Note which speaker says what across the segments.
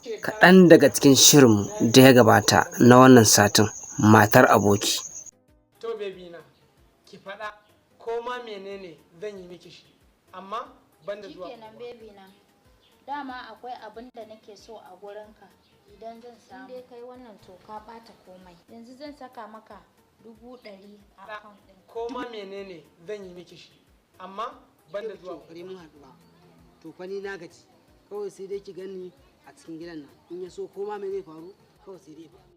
Speaker 1: Kaɗan daga cikin shirin da ya gabata na wannan satin, matar aboki.
Speaker 2: To baby na, ki faɗa ko ma menene zan yi miki shi, amma banda zuwa.
Speaker 3: Shikenan baby na. Dama akwai abin da nake so a gurinka. Idan zan samu dai kai wannan to ka ɓata komai. Yanzu zan saka maka 100,000 a account ɗin.
Speaker 2: Ko ma menene zan yi miki shi, amma banda zuwa.
Speaker 4: Kokari mun haɗuwa. To fa ni na gaji. Kawai sai dai ki gani a cikin gidan nan. In ya so ko ma me zai faru, kawai sai dai faru.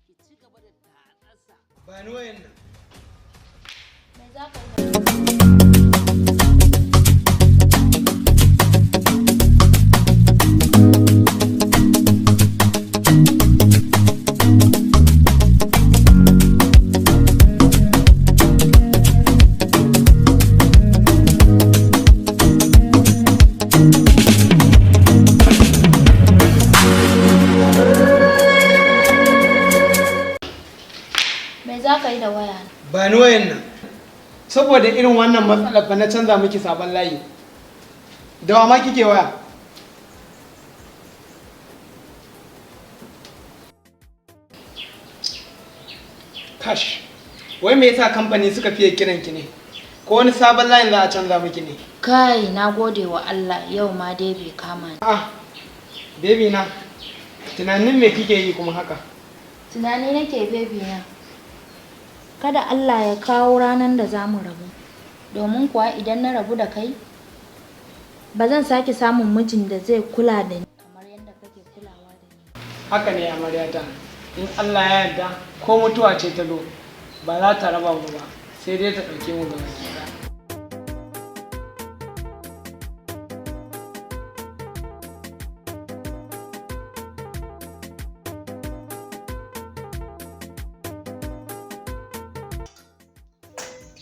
Speaker 4: Ki ci gaba da tatsatsa.
Speaker 2: Ba ni wayan nan.
Speaker 3: Me za ka yi? Me za ka yi da waya?
Speaker 2: Ba ni wayan nan. Saboda irin wannan matsalar fa na canza miki sabon layi. Da wa ma kike waya? Kash. Wai me yasa kamfani suka fiye kiran ki ne? Ko wani sabon layin za a canza miki ne?
Speaker 3: Kai, na gode wa Allah yau ma dai bai kama ni.
Speaker 2: Ah, baby na. Tunanin me kike yi kuma haka?
Speaker 3: Tunani nake baby na. Kada Allah ya kawo ranar da za mu rabu. Domin kuwa idan na rabu da kai, ba zan sake samun mijin da zai kula da ni kamar yadda kake kulawa da ni.
Speaker 2: Haka ne amaryata. In Allah ya yarda ko mutuwa ce ta zo, ba za ta raba mu ba, sai dai ta ɗauke mu gaba ɗaya.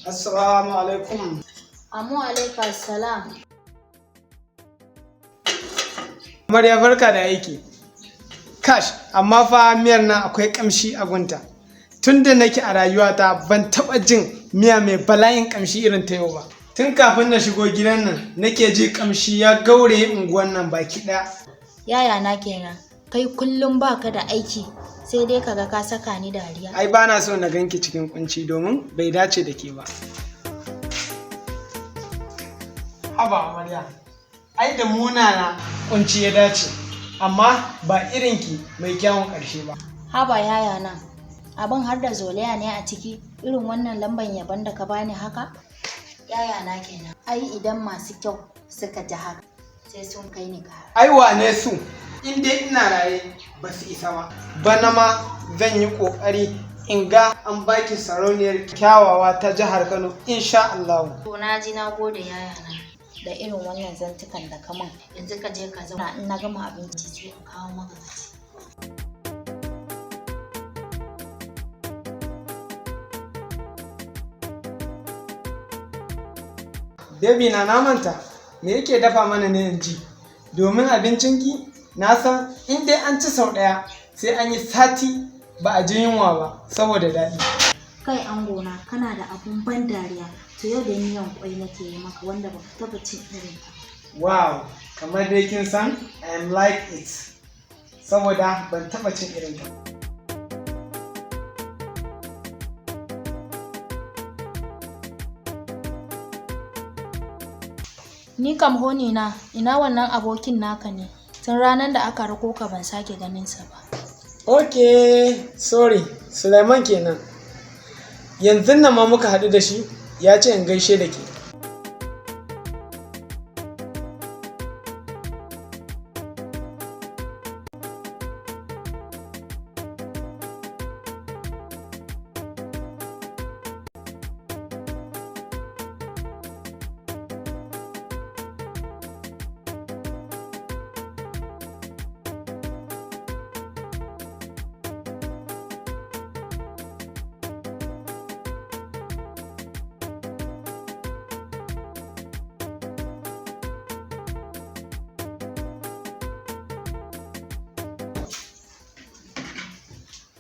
Speaker 2: Assalamu alaikum.
Speaker 3: Amu alaika salam.
Speaker 2: Amarya barka da aiki. Kash, amma fa miyar nan akwai kamshi a gunta. Tunda nake a rayuwata ban taɓa jin miya mai bala'in kamshi irin ta yau ba. Tun kafin na shigo gidan nan nake ji kamshi ya gauraye unguwan nan baki ɗaya.
Speaker 3: Yaya na kenan. Kai kullum baka da aiki sai dai kaga ka saka ni dariya.
Speaker 2: Ai ba na so na ganki cikin kunci domin bai dace da ke ba. Haba amarya, ai da munana kunci ya dace, amma ba irinki mai kyawun ƙarshe ba.
Speaker 3: Haba yaya na. Abin har da zolaya ne a ciki irin wannan lamban yabon da ka bani haka? Yaya na kenan. Ai idan masu kyau suka ji haka sai sun kai ni kara.
Speaker 2: Ai wane su? In dai ina raye ba su isa ba. Bana ma zan yi ƙoƙari in ga an baki sarauniyar kyawawa ta jihar Kano insha Allah.
Speaker 3: To na ji na gode yaya na da irin wannan zantukan da kaman. Yanzu ka je ka zauna in na gama abinci sai in kawo maka ci.
Speaker 2: Baby na manta me yake dafa mana ne yanzu? Domin abincinki na san in dai an ci sau ɗaya sai an yi sati ba a ji yunwa ba saboda daɗi.
Speaker 3: Kai angona kana da abun ban dariya. To yau da miyan kwai nake yi maka wanda ba ka taɓa cin irin ta.
Speaker 2: Wow, kamar dai kin san I am like it. Saboda ban taɓa cin irin ta.
Speaker 3: Ni kam honi na ina wannan abokin naka ne. Tun ranar da aka rako ka ban sake ganin sa ba.
Speaker 2: Okay, sorry, Suleiman kenan. Yanzu nan ma muka haɗu da shi ya ce in gaishe da ke.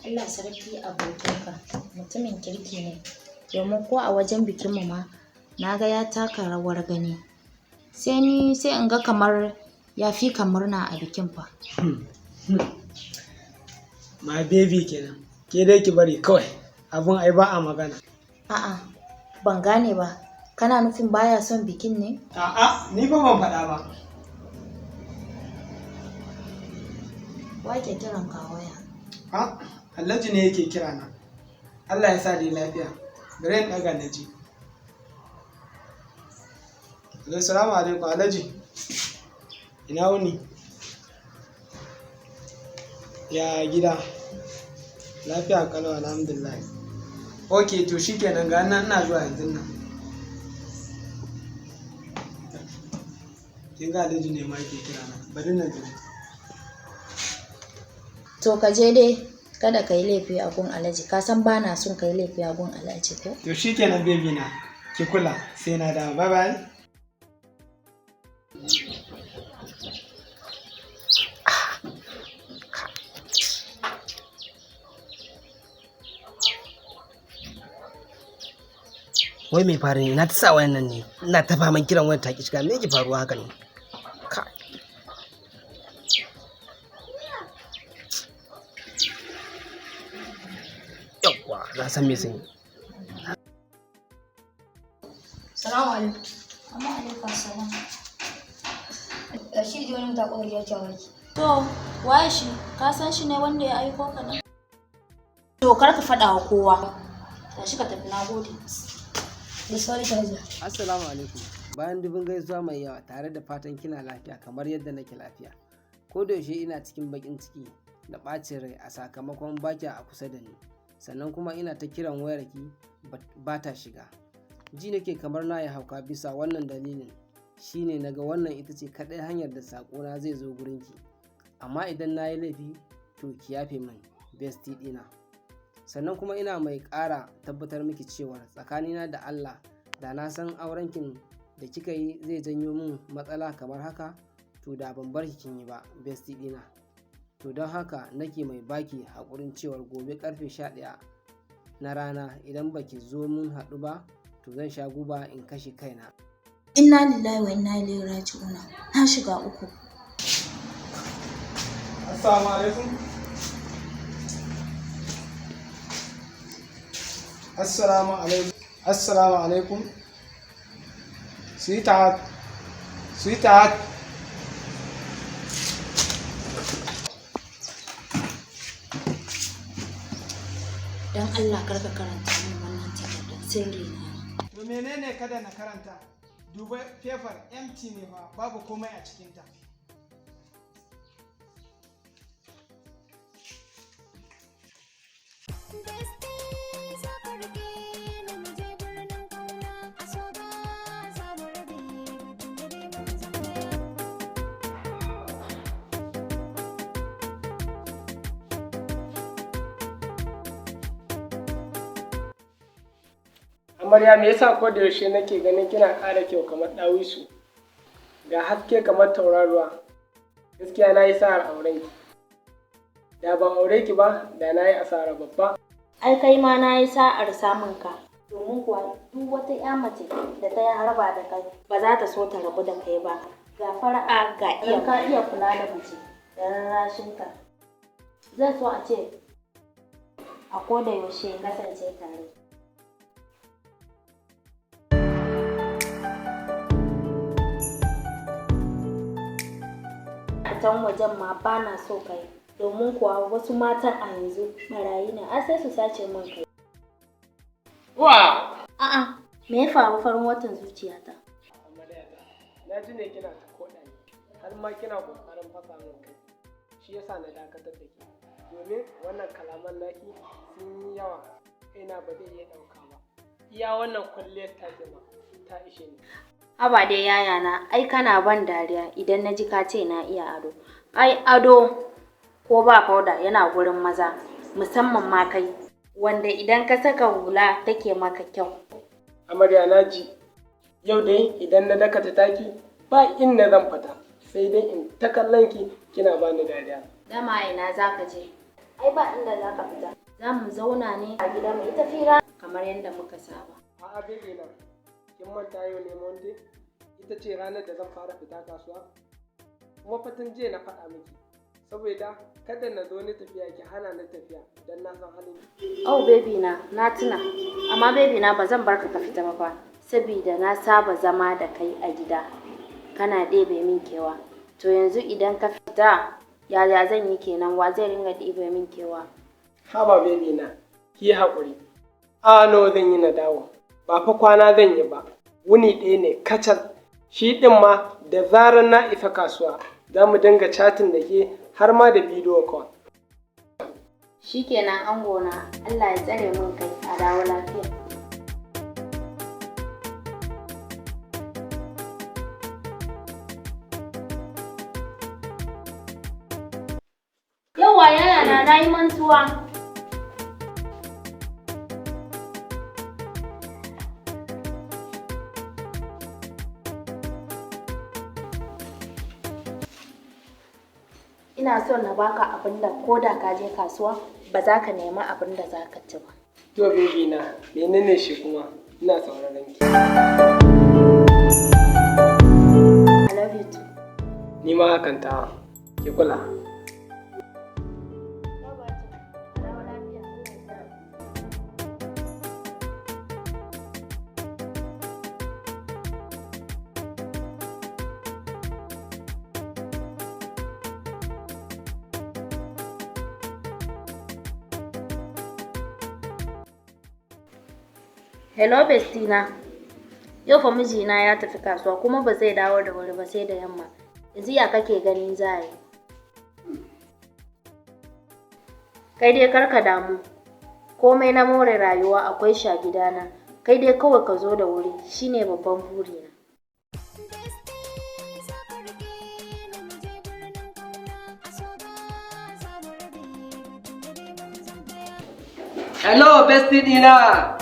Speaker 3: Allah sarki abokinka mutumin kirki ne. Domin ko a wajen bikinmu ma na ga ya taka rawar gani. Sai in ga kamar ya fi ka murna a bikin fa.
Speaker 2: My baby kenan. Ke dai ki bari kawai. Abun ai ba a magana.
Speaker 3: A'a, ban gane ba. Kana nufin baya son bikin ne?
Speaker 2: A'a, ni ba ban faɗa ba.
Speaker 3: Wa ke kiran ka waya?
Speaker 2: Ha? Alhaji ne yake kira na. Allah ya sa dai lafiya. Bari in ɗaga na ji. Assalamu alaikum Alhaji. Ina wuni? Ya gida? Lafiya kalau alhamdulillah. Ok, to shikenan ga nan ina zuwa yanzu nan. Kin ga Alhaji ne ma yake kira na. Bari na zo.
Speaker 3: To ka je dai kada ka yi laifi a gun Alhaji. Ka san ba na son ka yi laifi a gun Alhaji ko?
Speaker 2: To shikenan baby na. Ki kula sai na dawo. Bye bye.
Speaker 1: Wai mai faru ne? Na ta sa wayan nan ne. Ina ta faman kiran wayar ta ki shiga. Me yake faruwa haka ne? Ka. Yawwa, na san me zan yi.
Speaker 5: Salamu alaikum.
Speaker 3: Amma alaikum salam.
Speaker 5: Shi wani mutum ƙwari ya cewa ki.
Speaker 3: To, waye shi? Ka san shi ne wanda ya aiko ka nan? To, kar ka faɗa wa kowa. Tashi ka tafi, na gode.
Speaker 5: Da sauri ta hajiya.
Speaker 1: Assalamu alaikum. Bayan dubin gaisuwa mai yawa tare da fatan kina lafiya kamar yadda nake lafiya. Ko da yaushe ina cikin bakin ciki da ɓacin rai a sakamakon baki a kusa da ni. Sannan kuma ina ta kiran wayarki ba ta shiga. Ji nake kamar na yi hauka bisa wannan dalilin. Shine naga wannan ita ce kaɗai hanyar da saƙona zai zo gurinki. Amma idan na yi laifi to ki yafe min bestie ɗina. Sannan kuma ina mai ƙara tabbatar miki cewa tsakanina da Allah da na san aurenkin da kika yi zai janyo min matsala kamar haka to da ban bar kin yi ba bestie ɗina. To don haka nake mai baki haƙurin cewar gobe ƙarfe 11 na rana idan baki zo mun haɗu ba to zan sha guba in kashe kaina.
Speaker 3: Inna lillahi wa inna ilaihi raji'un. Na shiga uku.
Speaker 2: Assalamu alaikum. Assalamu alaikum. Assalamu alaikum. Sweetheart. Sweetheart.
Speaker 3: Dan Allah kar ka karanta min wannan takardar sirri na.
Speaker 2: To menene kada na karanta? Duba fefar empty ne ba, babu komai a cikinta. Amarya me yasa ko da yaushe nake ganin kina ƙara kyau kamar ɗawisu ga haske kamar tauraruwa. Gaskiya na yi sa'ar auren ki. Da ban aure ki ba da na yi asara babba.
Speaker 3: Ai kai ma na yi sa'ar samun ka. Domin kuwa duk wata ƴa mace da ta yi harba da kai ba za ta so ta rabu da kai ba. Ga fara'a ga iya ka iya kula da mace da rarrashin ka. Zan so a ce a koda yaushe kasance tare. Fitan wajen ma ba na so kai, domin kuwa wasu matan a yanzu barayi ne, an sai su sace min kai.
Speaker 2: Wa!
Speaker 3: A'a, me ya faru farin watan zuciyata?
Speaker 2: Amaryata, na ji ne kina ta koɗa ni, har ma kina ƙoƙarin fasa min kai. Shi yasa na dakatar da ke. Domin wannan kalaman naki sun yi yawa, kaina ba zai iya ɗauka ba. Iya wannan kwalliyar ta ma ta ishe ni.
Speaker 3: Haba dai yayana, ai kana ban dariya idan na ji ka ce na iya ado. Ai ado ko ba fauda yana gurin maza, musamman ma kai, wanda idan ka saka hula take maka kyau.
Speaker 2: Amarya na ji, yau dai idan na dakata taki ba inda zan fita, sai dai in ta kallon ki kina bani dariya.
Speaker 3: Dama ina za ka je? Ai ba inda za ka fita. Za mu zauna ne a gida mai tafira kamar yadda muka saba.
Speaker 2: A'a bebe na, kin manta yau ne Monday? Ita ce ranar da zan fara fita kasuwa? Kuma fatan jiya na faɗa miki, saboda kada na zo ni tafiya ki hana ni tafiya don na san halin.
Speaker 3: Oh baby na tuna. Amma baby na ba zan barka ka fita ba fa. Saboda na saba zama da kai a gida. Kana ɗebe min kewa. To yanzu idan ka fita yaya zan yi kenan, wa zai ringa ɗebe min kewa?
Speaker 2: Haba baby na, ki haƙuri. A nawa zan yi na dawo. Ba fa kwana zan yi ba. Wuni ɗaya ne kacal. Shi ɗin ma da zarar na isa kasuwa za mu dinga chatting da ke har ma da bidiyo call.
Speaker 3: Shikenan angona, Allah ya tsare min kai a dawo lafiya. Yauwa yana na yi mantuwa. Ina son na baka abin da ko da ka je kasuwa ba za ka nemi abin da za ka ci ba.
Speaker 2: To baby na, menene shi kuma? Ina sauraron ki.
Speaker 3: I love you too.
Speaker 2: Ni ma hakan ta, ki kula.
Speaker 3: Hello bestina. Yau fa mijina ya tafi kasuwa kuma ba zai dawo da wuri ba sai da yamma. Yanzu ya kake ganin za yi? Kai dai karka damu. Komai na more rayuwa akwai shi a gidana. Kai dai kawai ka zo da wuri shine babban burina.
Speaker 4: Hello, bestie dina.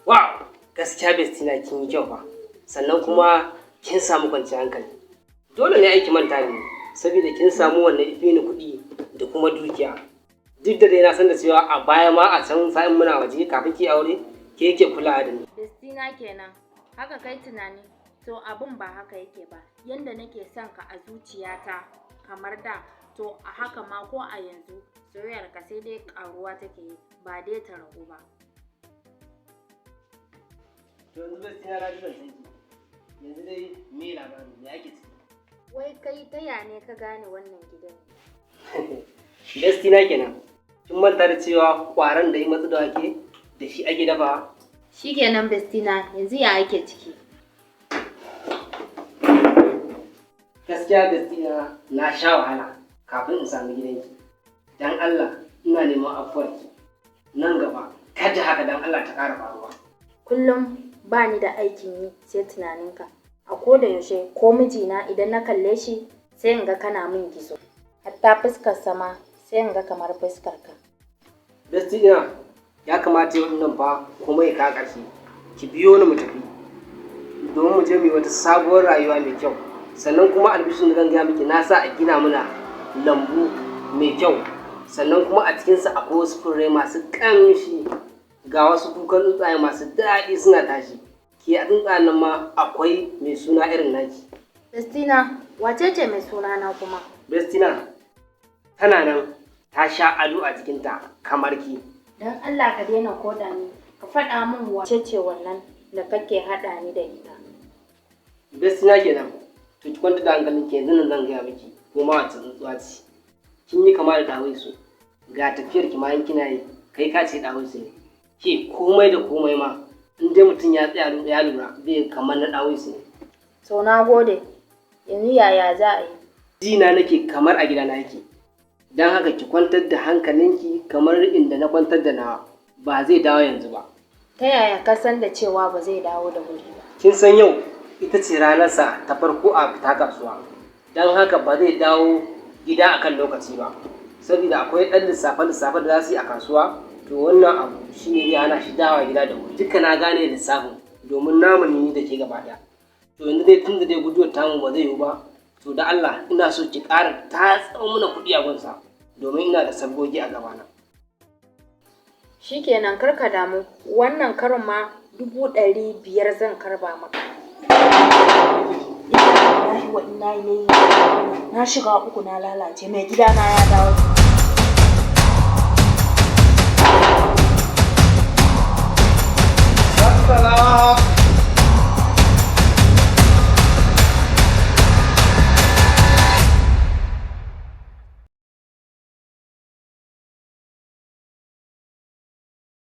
Speaker 4: Wow, gaskiya bestina kin yi kyau fa. Sannan kuma kin samu kwanciyar hankali. Dole ne aiki manta ne, saboda kin samu wannan ife ni kuɗi da kuma dukiya. Duk da dai na san da cewa a baya ma a can sa'in muna waje kafin ki aure, ke yake kula da ni.
Speaker 3: Bestina kenan. Haka kai tunani. To abun ba haka yake ba. Yanda nake son ka a zuciyata kamar da, to a haka ma ko a yanzu soyayyar ka sai dai karuwa take yi ba dai ta ragu ba.
Speaker 4: To yanzu bestina na ji zancen ki. Yanzu dai me labarin me ake ciki?
Speaker 3: Wai kai ta ya ne ka gane wannan gidan?
Speaker 4: Bestina kenan. Kin manta da cewa ƙwaron da yi matsu da wake da shi ake dafawa?
Speaker 3: Shikenan bestina, yanzu ya ake ciki?
Speaker 4: Gaskiya bestina na sha wahala kafin in sami gidanki. Dan Allah ina neman afuwarki. Nan gaba kada haka dan Allah ta ƙara faruwa.
Speaker 3: Kullum ba ni da aikin yi sai tunaninka. A koda yaushe ko mijina idan na kalle shi sai in ga kana min gizo. Hatta fuskar sama sai in ga kamar fuskar ka.
Speaker 4: Bestina ya kamata yau nan fa kuma ya ka ƙarshe. Ki biyo ni mu tafi. Domin mu je mu yi wata sabuwar rayuwa mai kyau. Sannan kuma albishin da zan gaya miki na sa a gina mana lambu mai kyau. Sannan kuma a cikinsa akwai wasu fure masu ƙamshi. Ga wasu kukan tsuntsaye masu daɗi suna tashi. Ki a tsuntsayen nan ma akwai mai suna irin naki.
Speaker 3: Bestina, wace ce mai suna na kuma?
Speaker 4: Bestina tana nan ta sha ado a jikinta kamar ki.
Speaker 3: Don Allah ka daina koda ni, ka faɗa min wace ce wannan da kake haɗa ni da ita.
Speaker 4: Bestina kenan. To ki kwanta da hankalin ki yanzu nan zan gaya miki ko ma wace tsuntsuwa ce. Kin yi kama da ɗawisu. Ga tafiyar ki ma in kina yi kai ka ce ɗawisu ne. Ke komai da komai ma in dai mutum ya tsaya ya lura zai kamar na ɗawisu ne.
Speaker 3: To na gode. yanzu yaya za a yi?
Speaker 4: Jina nake kamar a gidana yake. Don haka ki kwantar da hankalinki kamar inda na kwantar da nawa. Ba zai dawo yanzu ba.
Speaker 3: Ta yaya ka san da cewa ba zai dawo da wuri ba?
Speaker 4: Kin san yau ita ce ranarsa ta farko a fita kasuwa. Don haka ba zai dawo gida akan lokaci ba. Saboda akwai ɗan lissafe-lissafe da za su yi a kasuwa, to wannan abu shi ne zai hana shi dawa gida da wuri. Duka na gane lissafin domin namu ne da ke gaba ɗaya. To yanzu dai tun da dai guduwar tamu ba zai yiwu ba, to da Allah ina so ki ƙara tatsa mana kuɗi a gunsa domin ina da sabgogi a gabana.
Speaker 3: Shikenan kar ka damu, wannan karon ma 500 zan karba maka. Na shiga uku na lalace, mai gidana ya dawo.